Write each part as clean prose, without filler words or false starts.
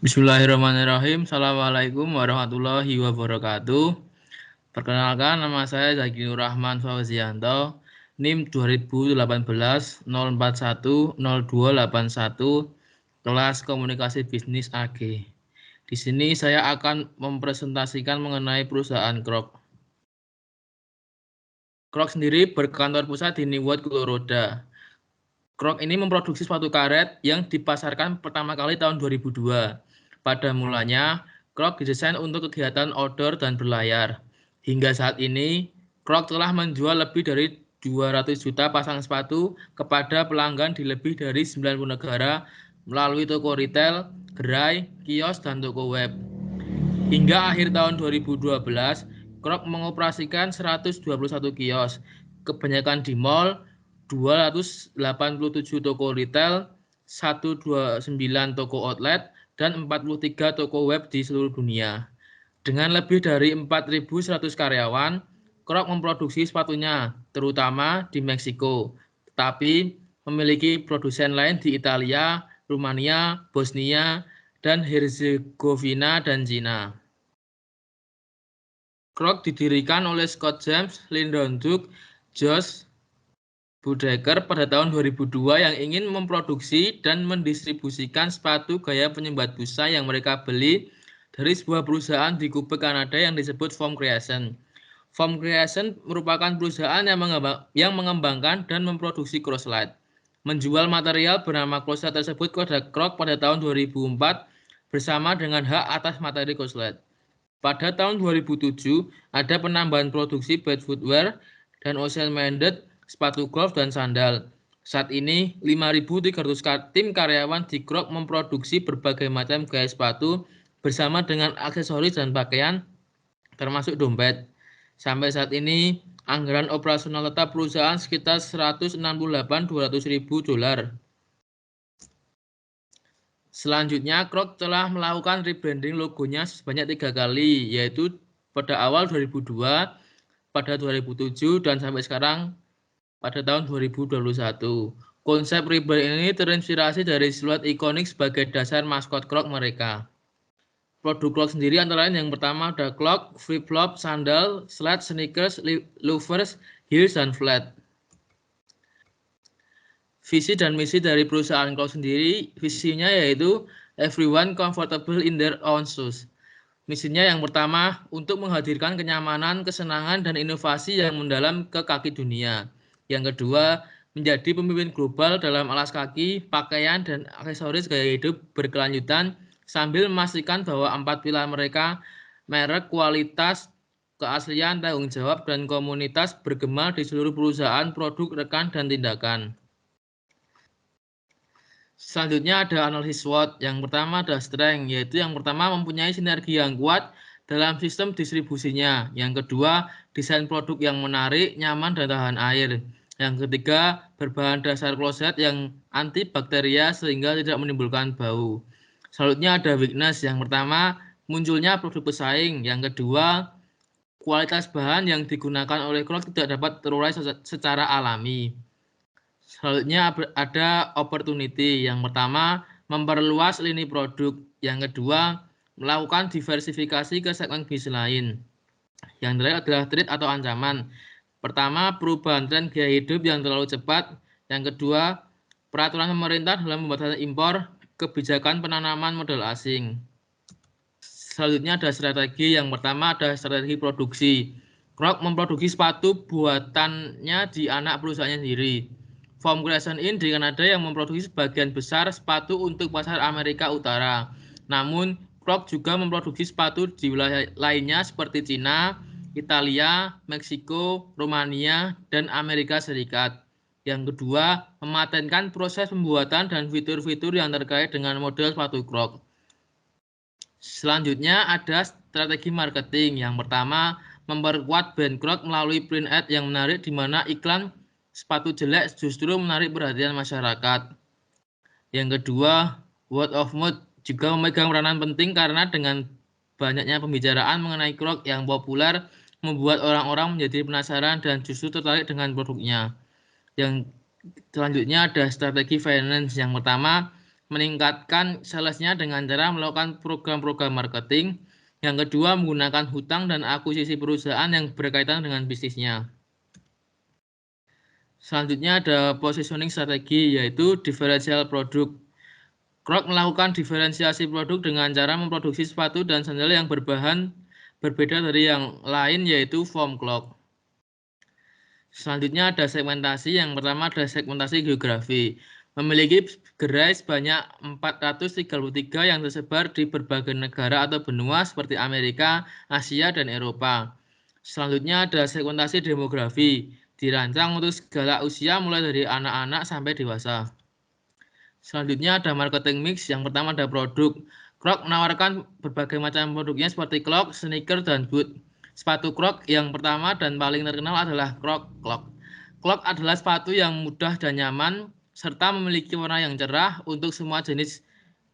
Bismillahirrahmanirrahim. Assalamualaikum warahmatullahi wabarakatuh. Perkenalkan, nama saya Zaki Nur Rahman Fauzianto, NIM 2018 041 0281, kelas Komunikasi Bisnis AG. Di sini saya akan mempresentasikan mengenai perusahaan Krok. Krok sendiri berkantor pusat di Niwot, Kuloroda. Krok ini memproduksi sepatu karet yang dipasarkan pertama kali tahun 2002. Pada mulanya, Krok didesain untuk kegiatan outdoor dan berlayar. Hingga saat ini, Krok telah menjual lebih dari 200 juta pasang sepatu kepada pelanggan di lebih dari 90 negara melalui toko retail, gerai, kios, dan toko web. Hingga akhir tahun 2012, Krok mengoperasikan 121 kios, kebanyakan di mall, 287 toko retail, 129 toko outlet, dan 43 toko web di seluruh dunia. Dengan lebih dari 4.100 karyawan, Krok memproduksi sepatunya, terutama di Meksiko, tetapi memiliki produsen lain di Italia, Rumania, Bosnia, dan Herzegovina, dan Cina. Krok didirikan oleh Scott James, Lyndon Duke, Josh Budeker pada tahun 2002 yang ingin memproduksi dan mendistribusikan sepatu gaya penyumbat busa yang mereka beli dari sebuah perusahaan di Quebec, Kanada yang disebut Foam Creation. Foam Creation merupakan perusahaan yang mengembangkan dan memproduksi Croslite. Menjual material bernama Croslite tersebut kepada Krok pada tahun 2004 bersama dengan hak atas materi Croslite. Pada tahun 2007, ada penambahan produksi bed footwear dan ocean-minded, sepatu golf, dan sandal. Saat ini, 5.300 tim karyawan di Krok memproduksi berbagai macam gaya sepatu bersama dengan aksesoris dan pakaian, termasuk dompet. Sampai saat ini, anggaran operasional tetap perusahaan sekitar 168.200.000 dolar. Selanjutnya, Krok telah melakukan rebranding logonya sebanyak 3 kali, yaitu pada awal 2002, pada 2007, dan sampai sekarang pada tahun 2021. Konsep rebrand ini terinspirasi dari siluet ikonik sebagai dasar maskot Krok mereka. Produk Krok sendiri antara lain yang pertama ada clog, flip-flop, sandal, sled, sneakers, loafers, heels, dan flat. Visi dan misi dari perusahaan Krok sendiri, visinya yaitu everyone comfortable in their own shoes. Misinya yang pertama, untuk menghadirkan kenyamanan, kesenangan, dan inovasi yang mendalam ke kaki dunia. Yang kedua, menjadi pemimpin global dalam alas kaki, pakaian, dan aksesoris gaya hidup berkelanjutan sambil memastikan bahwa 4 pilar mereka, merek, kualitas, keaslian, tanggung jawab, dan komunitas bergema di seluruh perusahaan, produk, rekan, dan tindakan. Selanjutnya ada analisis SWOT. Yang pertama ada strength, yaitu yang pertama mempunyai sinergi yang kuat dalam sistem distribusinya. Yang kedua, desain produk yang menarik, nyaman, dan tahan air. Yang ketiga, berbahan dasar kloset yang antibakteria sehingga tidak menimbulkan bau. Selanjutnya ada weakness. Yang pertama, munculnya produk pesaing. Yang kedua, kualitas bahan yang digunakan oleh Krok tidak dapat terurai secara alami. Selanjutnya ada opportunity. Yang pertama, memperluas lini produk. Yang kedua, melakukan diversifikasi ke segmen bisnis lain. Yang terakhir adalah threat atau ancaman. Pertama, perubahan tren gaya hidup yang terlalu cepat. Yang kedua, peraturan pemerintah dalam pembatasan impor, kebijakan penanaman modal asing. Selanjutnya ada strategi. Yang pertama ada strategi produksi. Krok memproduksi sepatu buatannya di anak perusahaannya sendiri. Foam Creation Inc. di Kanada yang memproduksi sebagian besar sepatu untuk pasar Amerika Utara. Namun, Krok juga memproduksi sepatu di wilayah lainnya seperti Cina, Italia, Meksiko, Rumania, dan Amerika Serikat. Yang kedua, mematenkan proses pembuatan dan fitur-fitur yang terkait dengan model sepatu Krok. Selanjutnya ada strategi marketing. Yang pertama, memperkuat brand Krok melalui print ad yang menarik di mana iklan sepatu jelek justru menarik perhatian masyarakat. Yang kedua, word of mouth juga memegang peranan penting karena dengan banyaknya pembicaraan mengenai Krok yang populer membuat orang-orang menjadi penasaran dan justru tertarik dengan produknya. Yang selanjutnya ada strategi finance. Yang pertama, meningkatkan salesnya dengan cara melakukan program-program marketing. Yang kedua, menggunakan hutang dan akuisisi perusahaan yang berkaitan dengan bisnisnya. Selanjutnya ada positioning strategi, yaitu differential product. Crocs melakukan diferensiasi produk dengan cara memproduksi sepatu dan sandal yang berbahan berbeda dari yang lain, yaitu foam clog. Selanjutnya ada segmentasi. Yang pertama ada segmentasi geografi. Memiliki gerai sebanyak 433 yang tersebar di berbagai negara atau benua seperti Amerika, Asia, dan Eropa. Selanjutnya ada segmentasi demografi. Dirancang untuk segala usia mulai dari anak-anak sampai dewasa. Selanjutnya ada marketing mix. Yang pertama ada produk. Crocs menawarkan berbagai macam produknya seperti clog, sneaker, dan boot. Sepatu Crocs yang pertama dan paling terkenal adalah Crocs Clog. Clog adalah sepatu yang mudah dan nyaman serta memiliki warna yang cerah untuk semua jenis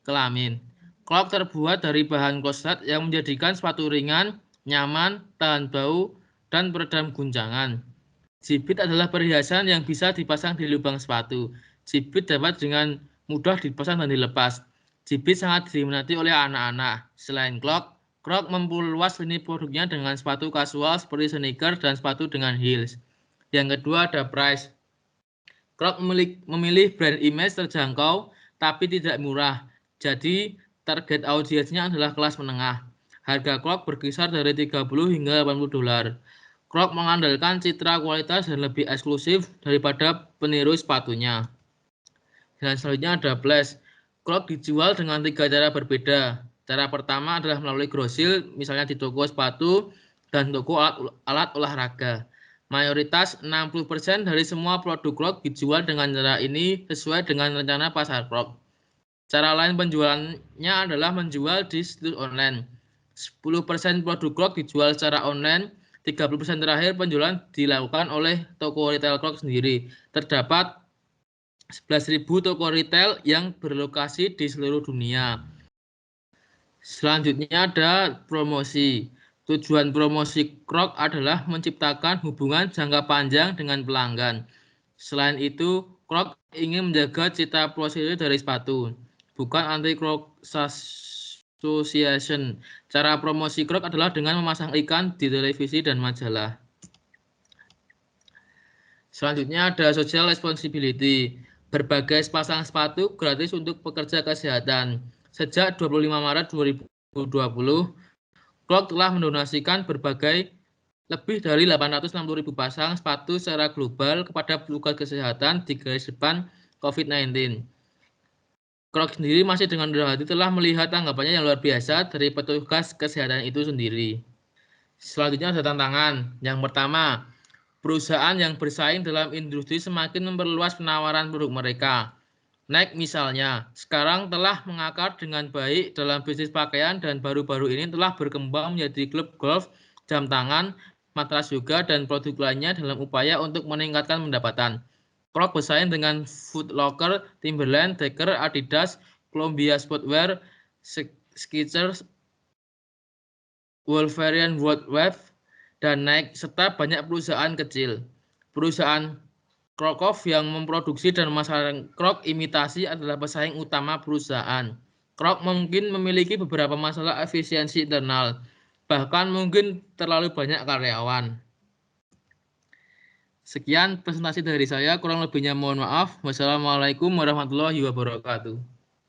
kelamin. Clog terbuat dari bahan koslet yang menjadikan sepatu ringan, nyaman, tahan bau, dan peredam guncangan. Jibit adalah perhiasan yang bisa dipasang di lubang sepatu. Jibit dapat dengan mudah dipasang dan dilepas. Jibit sangat diminati oleh anak-anak. Selain clog, Crocs memperluas lini produknya dengan sepatu kasual seperti sneaker dan sepatu dengan heels. Yang kedua ada price. Crocs memilih brand image terjangkau tapi tidak murah. Jadi target audiensnya adalah kelas menengah. Harga Crocs berkisar dari 30 hingga 80 dolar. Crocs mengandalkan citra kualitas dan lebih eksklusif daripada peniru sepatunya. Dan selanjutnya ada flash. Crocs dijual dengan 3 cara berbeda. Cara pertama adalah melalui grosir, misalnya di toko sepatu dan toko alat olahraga. Mayoritas 60% dari semua produk Crocs dijual dengan cara ini sesuai dengan rencana pasar Crocs. Cara lain penjualannya adalah menjual di situs online. 10% produk Crocs dijual secara online, 30% terakhir penjualan dilakukan oleh toko retail Crocs sendiri. Terdapat 11.000 toko retail yang berlokasi di seluruh dunia. Selanjutnya ada promosi. Tujuan promosi Crocs adalah menciptakan hubungan jangka panjang dengan pelanggan. Selain itu, Crocs ingin menjaga citra positif dari sepatu, bukan anti-Crocs Association. Cara promosi Crocs adalah dengan memasang iklan di televisi dan majalah. Selanjutnya ada social responsibility. Berbagai sepasang sepatu gratis untuk pekerja kesehatan. Sejak 25 Maret 2020, Crocs telah mendonasikan lebih dari 860.000 pasang sepatu secara global kepada petugas kesehatan di garis depan COVID-19. Crocs sendiri masih dengan rendah hati telah melihat tanggapannya yang luar biasa dari petugas kesehatan itu sendiri. Selanjutnya ada tantangan. Yang pertama, perusahaan yang bersaing dalam industri semakin memperluas penawaran produk mereka. Nike misalnya, sekarang telah mengakar dengan baik dalam bisnis pakaian dan baru-baru ini telah berkembang menjadi klub golf, jam tangan, matras yoga, dan produk lainnya dalam upaya untuk meningkatkan pendapatan. Crocs bersaing dengan Foot Locker, Timberland, Decker, Adidas, Columbia Sportswear, Skechers, Wolverine World Wave, dan Nike, serta banyak perusahaan kecil. Perusahaan Crocs yang memproduksi dan memasarkan Crocs imitasi adalah pesaing utama perusahaan. Crocs mungkin memiliki beberapa masalah efisiensi internal, bahkan mungkin terlalu banyak karyawan. Sekian presentasi dari saya, kurang lebihnya mohon maaf. Wassalamualaikum warahmatullahi wabarakatuh.